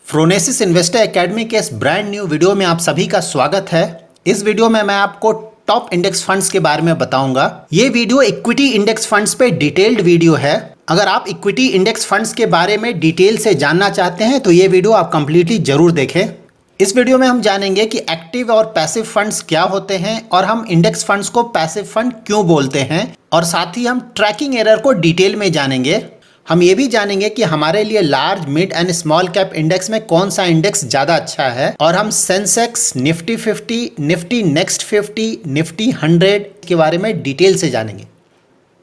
Phronesis investor academy के इस brand new video में आप सभी का स्वागत है। इस वीडियो में मैं आपको टॉप इंडेक्स फंड्स के बारे में बताऊंगा। ये वीडियो इक्विटी इंडेक्स फंड्स पे डिटेल्ड वीडियो है। अगर आप इक्विटी इंडेक्स फंड्स के बारे में डिटेल से जानना चाहते हैं तो ये वीडियो आप कंप्लीटली जरूर देखें। इस वीडियो में हम जानेंगे कि एक्टिव और पैसिव फंड्स क्या होते हैं और हम इंडेक्स फंड्स को पैसिव फंड क्यों बोलते हैं, और साथ ही हम ट्रैकिंग एरर को डिटेल में जानेंगे। हम ये भी जानेंगे कि हमारे लिए large, mid and small cap index में कौन सा इंडेक्स ज़्यादा अच्छा है, और हम Sensex, Nifty 50, Nifty next 50, Nifty 100 के बारे में डिटेल से जानेंगे।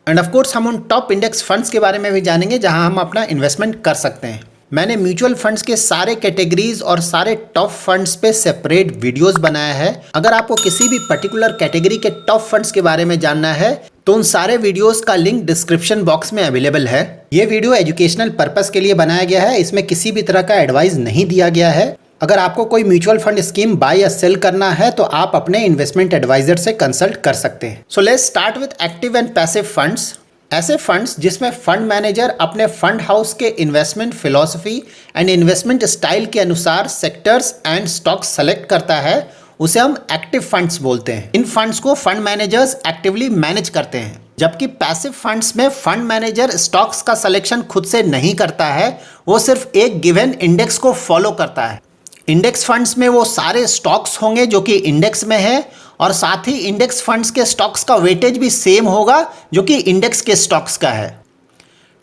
एंड ऑफ कोर्स हम उन टॉप इंडेक्स फंड्स के बारे में भी जानेंगे जहां हम अपना इन्वेस्टमेंट कर सकते हैं। मैंने म्यूचुअल फंड्स के सारे कैटेगरीज और सारे टॉप फंड्स पे सेपरेट वीडियोस बनाया है। अगर आपको किसी भी पर्टिकुलर कैटेगरी के टॉप फंड्स के बारे में जानना है तो उन सारे वीडियोस का लिंक डिस्क्रिप्शन बॉक्स में अवेलेबल है। ये वीडियो एजुकेशनल पर्पस के लिए बनाया गया है, इसमें किसी भी तरह का एडवाइस नहीं दिया गया है। अगर आपको कोई म्यूचुअल फंड स्कीम बाय या सेल करना है तो आप अपने इन्वेस्टमेंट एडवाइजर से कंसल्ट कर सकते हैं। सो let's start with active and passive funds. ऐसे फंड्स जिसमें फंड मैनेजर अपने फंड हाउस के investment philosophy and investment style के अनुसार सेक्टर्स एंड स्टॉक्स सेलेक्ट करता है, उसे हम एक्टिव फंड्स बोलते हैं। इन फंड्स को फंड मैनेजर्स एक्टिवली मैनेज करते हैं, जबकि पैसिव फंड्स में फंड मैनेजर स्टॉक्स का सिलेक्शन खुद से नहीं करता है, वो सिर्फ एक गिवन इंडेक्स को फॉलो करता है। इंडेक्स फंड्स में वो सारे स्टॉक्स होंगे जो कि इंडेक्स में है, और साथ ही इंडेक्स फंड्स के स्टॉक्स का वेटेज भी सेम होगा जो कि इंडेक्स के स्टॉक्स का है।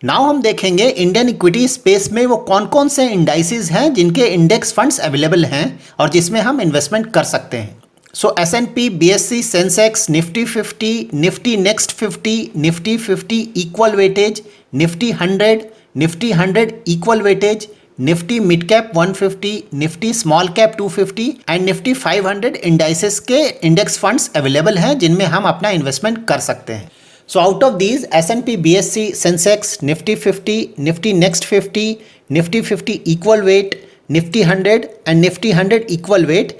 नाउ हम देखेंगे इंडियन इक्विटी स्पेस में वो कौन कौन से इंडाइसेस हैं जिनके इंडेक्स फंड्स अवेलेबल हैं और जिसमें हम इन्वेस्टमेंट कर सकते हैं। सो S&P, BSE, Sensex, Nifty 50, Nifty next 50, Nifty 50 equal weightage, Nifty 100, Nifty 100 equal weightage, Nifty mid cap 150, Nifty small cap 250 and Nifty 500 indices के इंडेक्स फंड्स अवेलेबल हैं जिनमें हम अपना इन्वेस्टमेंट कर सकते हैं। So out of these, S&P, BSE, Sensex, Nifty 50, Nifty Next 50, Nifty 50 equal weight, Nifty 100 and Nifty 100 equal weight,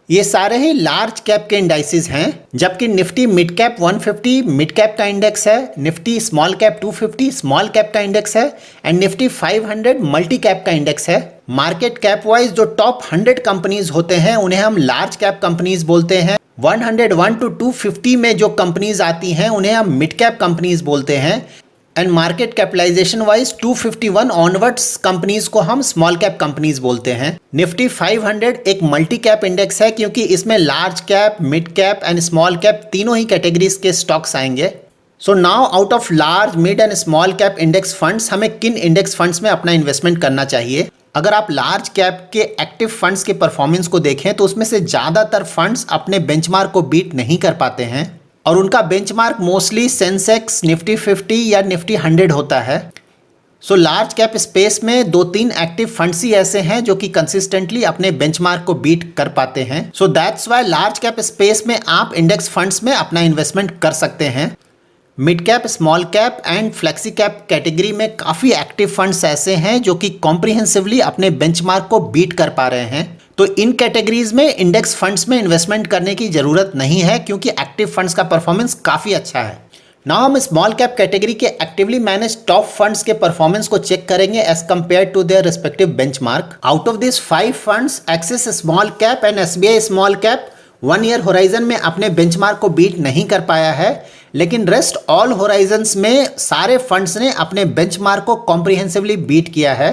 ये सारे ही लार्ज कैप के इंडाइसेस हैं, जबकि Nifty mid cap 150 mid cap का इंडेक्स है, Nifty small cap 250 small cap का index है and Nifty 500 multi cap का इंडेक्स है। मार्केट कैप वाइज जो टॉप 100 कंपनीज होते हैं उन्हें हम लार्ज कैप कंपनीज बोलते हैं। 101 to 250 में जो कंपनीज आती हैं उन्हें हम मिड कैप कंपनीज बोलते हैं, and market capitalization wise 251 onwards companies को हम स्मॉल कैप कंपनीज बोलते हैं। निफ्टी 500 एक मल्टी कैप इंडेक्स है क्योंकि इसमें large cap, mid cap and small cap तीनों ही कैटेगरीज के स्टॉक्स आएंगे। So now out of large, mid and small cap index funds हमें किन इंडेक्स फंड्स में अपना इन्वेस्टमेंट करना चाहिए। अगर आप लार्ज कैप के एक्टिव फंड्स के परफॉर्मेंस को देखें तो उसमें से ज़्यादातर फंड्स अपने बेंचमार्क को बीट नहीं कर पाते हैं, और उनका बेंचमार्क मोस्टली सेंसेक्स, निफ्टी 50 या निफ्टी 100 होता है। सो लार्ज कैप स्पेस में 2-3 एक्टिव फंड्स ही ऐसे हैं जो कि कंसिस्टेंटली अपने बेंचमार्क को बीट कर पाते हैं। So that's why large cap space में आप इंडेक्स फंड्स में अपना इन्वेस्टमेंट कर सकते हैं। Mid cap, small cap and flexi cap category में काफ़ी एक्टिव फंड्स ऐसे हैं जो कि कॉम्प्रिहेंसिवली अपने बेंचमार्क को बीट कर पा रहे हैं। तो इन कैटेगरीज में इंडेक्स फंड्स में इन्वेस्टमेंट करने की ज़रूरत नहीं है क्योंकि एक्टिव फंड्स का परफॉर्मेंस काफ़ी अच्छा है। नाउ हम स्मॉल कैप कैटेगरी के एक्टिवली मैनेज टॉप फंड्स के परफॉर्मेंस को चेक करेंगे as compare to their respective benchmark. Out of this 5 funds, Axis small cap and SBI small cap 1 year horizon में अपने बेंचमार्क को बीट नहीं कर पाया है, लेकिन रेस्ट ऑल होराइजन्स में सारे फंड्स ने अपने बेंचमार्क को कॉम्प्रिहेंसिवली बीट किया है।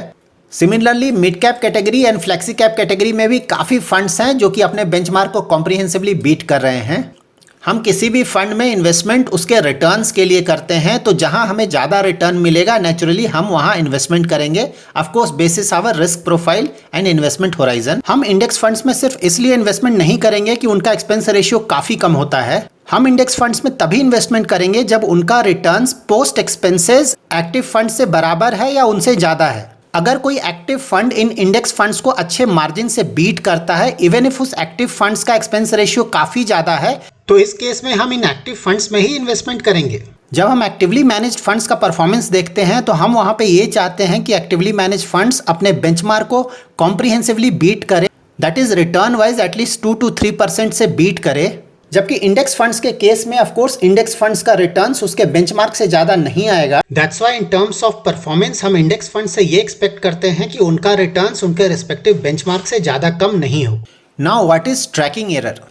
Similarly mid cap category and flexi cap category में भी काफ़ी फंड्स हैं जो कि अपने बेंचमार्क को कॉम्प्रिहेंसिवली बीट कर रहे हैं। हम किसी भी फंड में इन्वेस्टमेंट उसके रिटर्न्स के लिए करते हैं, तो जहां हमें ज़्यादा रिटर्न मिलेगा नेचुरली हम वहां इन्वेस्टमेंट करेंगे, of course basis our risk profile and investment horizon. हम इंडेक्स फंड्स में सिर्फ इसलिए इन्वेस्टमेंट नहीं करेंगे कि उनका एक्सपेंस रेशियो काफ़ी कम होता है। हम इंडेक्स फंड्स में तभी इन्वेस्टमेंट करेंगे जब उनका returns post expenses active fund से बराबर है या उनसे ज़्यादा है। अगर कोई active fund in index funds को अच्छे मार्जिन से बीट करता है, इवन इफ उस एक्टिव फंड्स का एक्सपेंस रेशियो काफ़ी ज़्यादा है, तो इस केस में हम इन एक्टिव फंड्स में ही इन्वेस्टमेंट करेंगे। जब हम एक्टिवली मैनेज्ड फंड्स का परफॉर्मेंस देखते हैं तो हम वहाँ पे ये चाहते हैं कि एक्टिवली मैनेज्ड फंड्स अपने बेंचमार्क को कॉम्प्रिहेंसिवली बीट करें, that is return wise at least 2 to 3% से बीट करे। जबकि इंडेक्स फंड्स के केस में ऑफ कोर्स इंडेक्स फंड्स का रिटर्न्स उसके बेंचमार्क से ज्यादा नहीं आएगा। That's why in terms of performance हम इंडेक्स फंड से ये एक्सपेक्ट करते हैं कि उनका रिटर्न्स उनके रिस्पेक्टिव बेंचमार्क से ज्यादा कम नहीं हो। Now what is tracking error?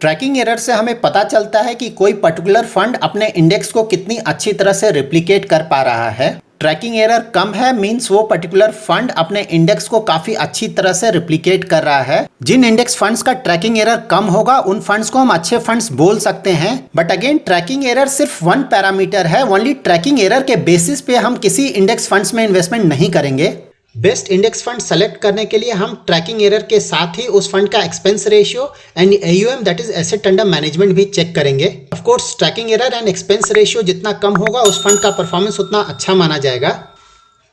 Tracking error से हमें पता चलता है कि कोई पर्टिकुलर फंड अपने इंडेक्स को कितनी अच्छी तरह से रिप्लिकेट कर पा रहा है। ट्रैकिंग एरर कम है मींस वो पर्टिकुलर फंड अपने इंडेक्स को काफी अच्छी तरह से रिप्लिकेट कर रहा है। जिन इंडेक्स फंड्स का ट्रैकिंग एरर कम होगा उन फंड्स को हम अच्छे फंड्स बोल सकते हैं। बट अगेन ट्रैकिंग एरर सिर्फ वन पैरामीटर है। ओनली ट्रैकिंग एरर के बेसिस पे हम किसी इंडेक्स फंड्स में इन्वेस्टमेंट नहीं करेंगे। बेस्ट इंडेक्स फंड सेलेक्ट करने के लिए हम ट्रैकिंग एरर के साथ ही उस फंड का expense ratio and AUM that is asset under management भी चेक करेंगे। Of course tracking error and expense ratio जितना कम होगा उस फंड का परफॉर्मेंस उतना अच्छा माना जाएगा।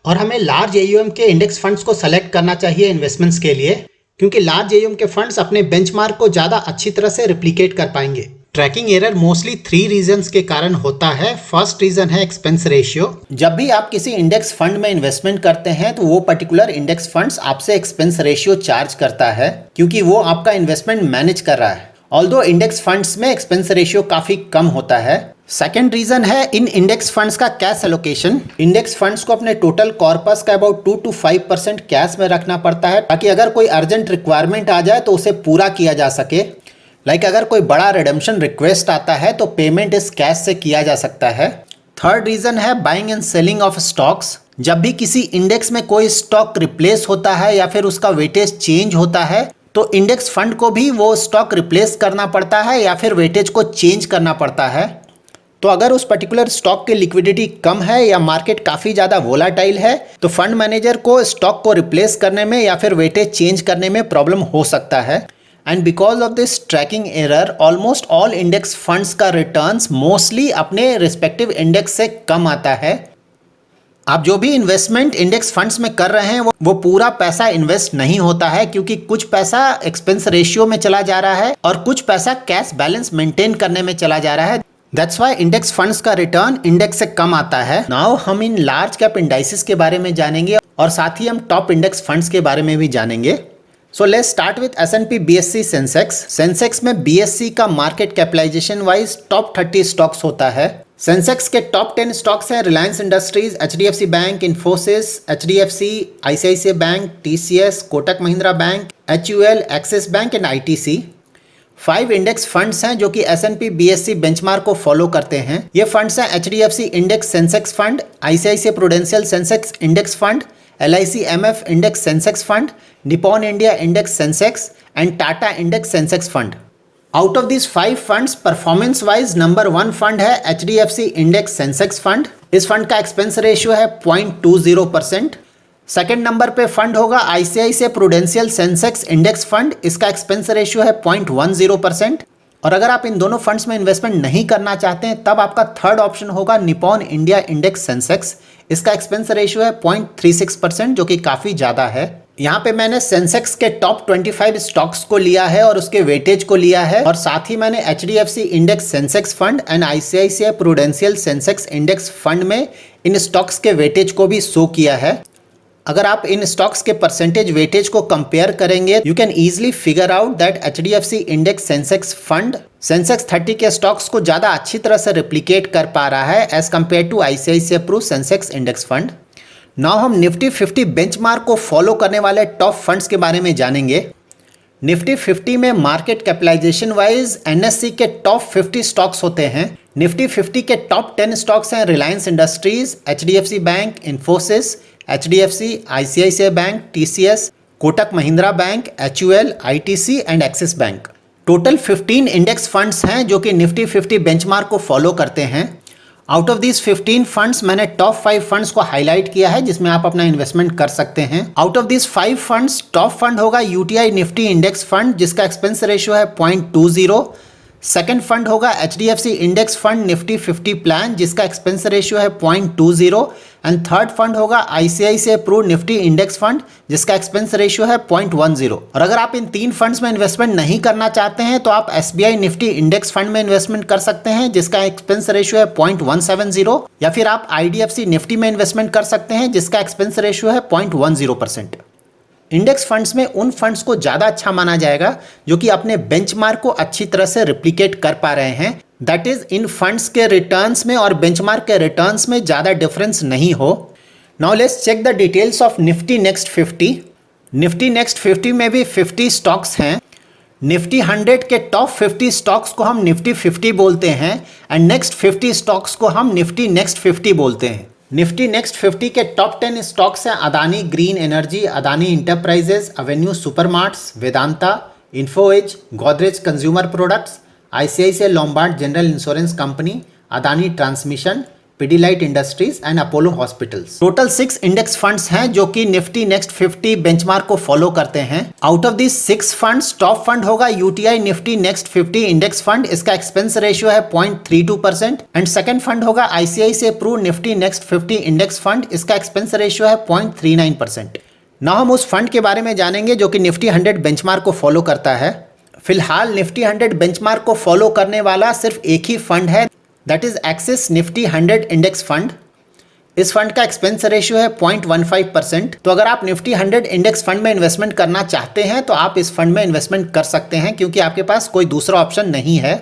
और हमें लार्ज AUM के इंडेक्स फंड्स को सेलेक्ट करना चाहिए इन्वेस्टमेंट्स के लिए, क्योंकि लार्ज AUM के फंड्स अपने बेंचमार्क को ज़्यादा अच्छी तरह से रिप्लिकेट कर पाएंगे। ट्रैकिंग एरर मोस्टली 3 रीजंस के कारण होता है। फर्स्ट रीजन है एक्सपेंस रेशियो। जब भी आप किसी इंडेक्स फंड में इन्वेस्टमेंट करते हैं तो वो पर्टिकुलर इंडेक्स फंड्स आपसे एक्सपेंस रेशियो चार्ज करता है, क्योंकि वो आपका इन्वेस्टमेंट मैनेज कर रहा है। ऑल्दो इंडेक्स फंड्स में एक्सपेंस रेशियो काफी कम होता है। सेकेंड रीजन है इन इंडेक्स फंड्स का कैश एलोकेशन। इंडेक्स फंड्स को अपने टोटल कॉर्पस का अबाउट 2 to 5% कैश में रखना पड़ता है, ताकि अगर कोई अर्जेंट रिक्वायरमेंट आ जाए तो उसे पूरा किया जा सके। अगर कोई बड़ा रिडेम्पशन रिक्वेस्ट आता है तो पेमेंट इस कैश से किया जा सकता है। थर्ड रीजन है buying and selling of stocks. जब भी किसी इंडेक्स में कोई स्टॉक रिप्लेस होता है या फिर उसका वेटेज चेंज होता है तो इंडेक्स फंड को भी वो स्टॉक रिप्लेस करना पड़ता है या फिर वेटेज को चेंज करना पड़ता है। तो अगर उस पर्टिकुलर स्टॉक की लिक्विडिटी कम है या मार्केट काफ़ी ज़्यादा वोलाटाइल है तो फंड मैनेजर को स्टॉक को रिप्लेस करने में या फिर वेटेज चेंज करने में प्रॉब्लम हो सकता है। And because of this tracking error almost all index funds का रिटर्न्स मोस्टली अपने रिस्पेक्टिव इंडेक्स से कम आता है। आप जो भी इन्वेस्टमेंट इंडेक्स फंड्स में कर रहे हैं वो पूरा पैसा इन्वेस्ट नहीं होता है, क्योंकि कुछ पैसा एक्सपेंस रेशियो में चला जा रहा है और कुछ पैसा कैश बैलेंस मेंटेन करने में चला जा रहा है। दैट्स वाई इंडेक्स फंड्स का रिटर्न इंडेक्स से कम आता है। नाउ हम इन लार्ज कैप इंडाइसेस के बारे में जानेंगे और साथ ही हम टॉप इंडेक्स फंड्स के बारे में भी जानेंगे। So let's start with S&P BSE Sensex. Sensex में BSE का market capitalization wise top 30 stocks होता है। सेंसेक्स के टॉप 10 स्टॉक्स हैं Reliance Industries, HDFC bank, Infosys, HDFC, ICICI bank, TCS, Kotak Mahindra bank, HUL, Axis bank and ITC। 5 index funds हैं जो कि S&P BSE बेंचमार्क को फॉलो करते हैं। ये फंड्स हैं HDFC index Sensex fund, ICICI prudential Sensex index fund, LIC MF index Sensex fund, Nippon India index Sensex and Tata index Sensex fund. Out of this 5 funds performance wise number 1 fund है HDFC index Sensex fund. इस fund का expense ratio है 0.20%। Second number पे fund होगा ICICI prudential Sensex index fund. इसका expense ratio है 0.10%। और अगर आप इन दोनों फंड्स में इन्वेस्टमेंट नहीं करना चाहते हैं तब आपका थर्ड ऑप्शन होगा निपॉन इंडिया इंडेक्स सेंसेक्स। इसका एक्सपेंस रेशियो है 0.36%, जो कि काफ़ी ज़्यादा है। यहाँ पे मैंने सेंसेक्स के टॉप 25 स्टॉक्स को लिया है और उसके वेटेज को लिया है, और साथ ही मैंने HDFC index Sensex fund and ICICI prudential Sensex index fund में इन स्टॉक्स के वेटेज को भी शो किया है। अगर आप इन स्टॉक्स के परसेंटेज वेटेज को कंपेयर करेंगे you can easily figure out that HDFC index Sensex fund Sensex 30 के स्टॉक्स को ज़्यादा अच्छी तरह से रिप्लिकेट कर पा रहा है as compare to ICICI Pru Sensex index fund. Now हम निफ्टी 50 बेंचमार्क को फॉलो करने वाले टॉप फंड्स के बारे में जानेंगे। निफ्टी 50 में मार्केट कैपिटलाइजेशन वाइज NSE के टॉप 50 स्टॉक्स होते हैं। निफ्टी 50 के टॉप 10 स्टॉक्स हैं Reliance Industries, HDFC bank, Infosys, HDFC, ICICI bank, TCS, Kotak Mahindra bank, HUL, ITC and axis bank. Total 15 index funds हैं जो कि निफ्टी 50 बेंचमार्क को फॉलो करते हैं। आउट ऑफ दिस 15 फंड्स मैंने टॉप 5 फंड्स को हाईलाइट किया है जिसमें आप अपना इन्वेस्टमेंट कर सकते हैं। Out of this 5 funds top fund होगा UTI निफ्टी इंडेक्स फंड जिसका एक्सपेंस रेशियो है 0.20। सेकेंड फंड होगा HDFC index fund Nifty 50 plan जिसका एक्सपेंस रेशियो है 0.20 एंड थर्ड फंड होगा ICICI Pru Nifty index fund जिसका एक्सपेंस रेशियो है 0.10। और अगर आप इन 3 फंड्स में इन्वेस्टमेंट नहीं करना चाहते हैं तो आप SBI निफ्टी इंडेक्स फंड में इन्वेस्टमेंट कर सकते हैं जिसका एक्सपेंस रेशियो है 0.170, या फिर आप IDFC निफ्टी में इन्वेस्टमेंट कर सकते हैं जिसका एक्सपेंस रेशियो है 0.10%। इंडेक्स फंड्स में उन फंड्स को ज़्यादा अच्छा माना जाएगा जो कि अपने बेंचमार्क को अच्छी तरह से रिप्लिकेट कर पा रहे हैं। दैट इज इन फंड्स के रिटर्न्स में और बेंचमार्क के रिटर्न्स में ज़्यादा डिफरेंस नहीं हो। Now let's check the details of Nifty next 50। Nifty next 50 में भी 50 स्टॉक्स हैं। निफ्टी 100 के टॉप 50 स्टॉक्स को हम निफ्टी 50 बोलते हैं एंड नेक्स्ट 50 स्टॉक्स को हम निफ्टी नेक्स्ट 50 बोलते हैं। निफ्टी नेक्स्ट 50 के टॉप 10 स्टॉक्स हैं Adani Green Energy, Adani Enterprises, Avenue Supermarts, Vedanta, Info Edge, Godrej Consumer Products, ICICI Lombard General Insurance Company, Adani Transmission, Pidilite Industries and Apollo Hospitals. Total 6 index funds हैं जो कि निफ्टी नेक्स्ट 50 बेंचमार्क को फॉलो करते हैं। Out of this 6 funds top fund होगा UTI Nifty next 50 index fund, इसका expense ratio है 0.32% and second fund होगा ICICI Pru Nifty next 50 index fund, इसका एक्सपेंस रेशियो है 0.39%। नाउ हम उस फंड के बारे में जानेंगे जो कि निफ्टी 100 बेंचमार्क को फॉलो करता है। फिलहाल निफ्टी 100 बेंचमार्क को फॉलो करने वाला सिर्फ एक ही फंड है, that is axis Nifty 100 index fund. इस फंड का एक्सपेंस रेशियो है 0.15%। तो अगर आप निफ्टी 100 इंडेक्स फंड में इन्वेस्टमेंट करना चाहते हैं तो आप इस फंड में इन्वेस्टमेंट कर सकते हैं क्योंकि आपके पास कोई दूसरा ऑप्शन नहीं है।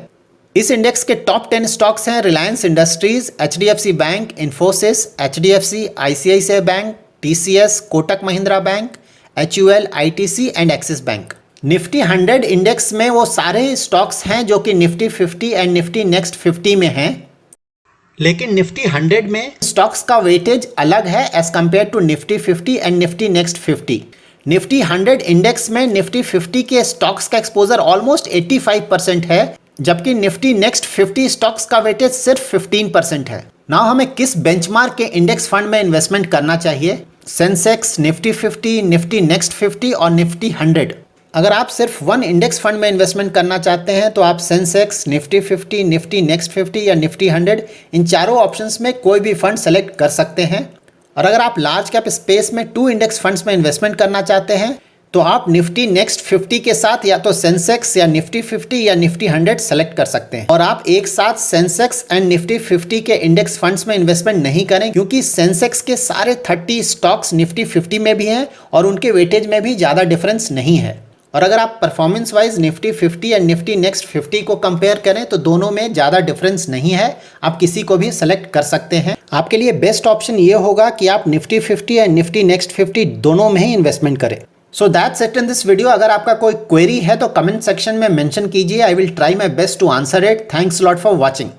इस इंडेक्स के टॉप 10 स्टॉक्स हैं Reliance industries, HDFC bank, Infosys, HDFC, ICICI bank, TCS, Kotak Mahindra bank, HUL, ITC and axis bank. Nifty 100 index में वो सारे स्टॉक्स हैं जो कि निफ्टी 50 एंड निफ्टी नेक्स्ट 50 में हैं, लेकिन निफ्टी 100 में स्टॉक्स का वेटेज अलग है as compare to Nifty 50 and Nifty next 50। Nifty 100 index में निफ्टी 50 के स्टॉक्स का एक्सपोजर ऑलमोस्ट 85% है, जबकि निफ्टी नेक्स्ट 50 स्टॉक्स का वेटेज सिर्फ 15% है। नाउ हमें किस बेंचमार्क के इंडेक्स फंड में इन्वेस्टमेंट करना चाहिए? सेंसेक्स, निफ्टी 50, निफ्टी नेक्स्ट 50 और निफ्टी 100। अगर आप सिर्फ वन इंडेक्स फंड में इन्वेस्टमेंट करना चाहते हैं तो आप सेंसेक्स, निफ्टी 50, निफ्टी नेक्स्ट 50 या निफ्टी 100 इन चारों ऑप्शंस में कोई भी फंड सेलेक्ट कर सकते हैं। और अगर आप लार्ज कैप स्पेस में 2 इंडेक्स फंड्स में इन्वेस्टमेंट करना चाहते हैं तो आप निफ्टी नेक्स्ट 50 के साथ या तो सेंसेक्स या निफ्टी 50 या निफ्टी 100 सेलेक्ट कर सकते हैं। और आप एक साथ सेंसेक्स एंड निफ्टी 50 के इंडेक्स फंड्स में इन्वेस्टमेंट नहीं करें क्योंकि सेंसेक्स के सारे 30 स्टॉक्स निफ्टी 50 में भी हैं और उनके वेटेज में भी ज़्यादा डिफरेंस नहीं है। और अगर आप performance wise Nifty 50 and Nifty next 50 को कंपेयर करें तो दोनों में ज़्यादा डिफरेंस नहीं है, आप किसी को भी सेलेक्ट कर सकते हैं। आपके लिए बेस्ट ऑप्शन ये होगा कि आप निफ्टी 50 एंड निफ्टी नेक्स्ट 50 दोनों में ही इन्वेस्टमेंट करें। So that's it in this video. अगर आपका कोई क्वेरी है तो कमेंट सेक्शन में मेंशन कीजिए, I will try my best to answer it. Thanks lot for watching.